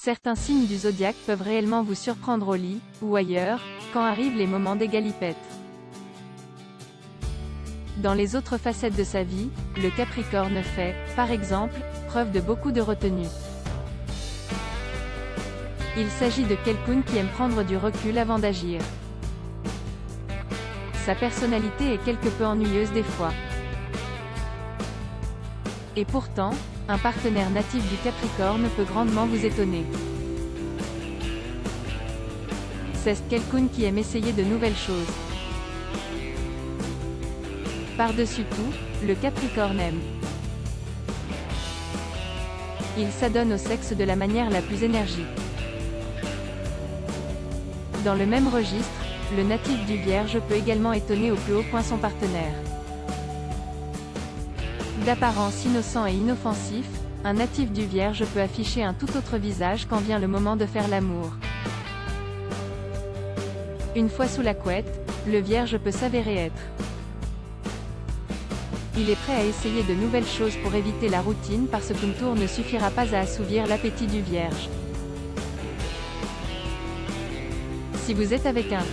Certains signes du zodiaque peuvent réellement vous surprendre au lit, ou ailleurs, quand arrivent les moments des galipettes. Dans les autres facettes de sa vie, le Capricorne fait, par exemple, preuve de beaucoup de retenue. Il s'agit de quelqu'un qui aime prendre du recul avant d'agir. Sa personnalité est quelque peu ennuyeuse des fois. Et pourtant, un partenaire natif du Capricorne peut grandement vous étonner. C'est quelqu'un qui aime essayer de nouvelles choses. Par-dessus tout, le Capricorne aime. Il s'adonne au sexe de la manière la plus énergique. Dans le même registre, le natif du Vierge peut également étonner au plus haut point son partenaire. D'apparence innocent et inoffensif, un natif du Vierge peut afficher un tout autre visage quand vient le moment de faire l'amour. Une fois sous la couette, le Vierge peut s'avérer être. Il est prêt à essayer de nouvelles choses pour éviter la routine parce qu'une tour ne suffira pas à assouvir l'appétit du Vierge. Si vous êtes avec un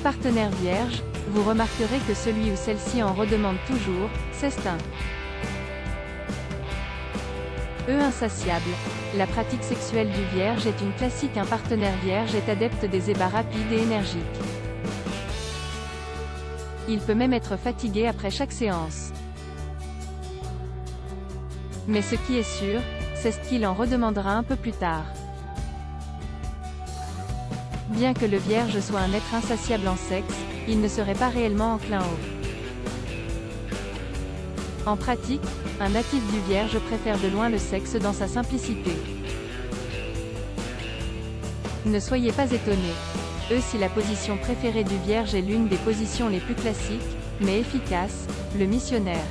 partenaire Vierge, vous remarquerez que celui ou celle-ci en redemande toujours, c'est un insatiable. La pratique sexuelle du Vierge est une classique. Un partenaire Vierge est adepte des ébats rapides et énergiques. Il peut même être fatigué après chaque séance. Mais ce qui est sûr, c'est ce qu'il en redemandera un peu plus tard. Bien que le Vierge soit un être insatiable en sexe, il ne serait pas réellement enclin En pratique, un natif du Vierge préfère de loin le sexe dans sa simplicité. Ne soyez pas étonnés. Si la position préférée du Vierge est l'une des positions les plus classiques, mais efficaces, le missionnaire.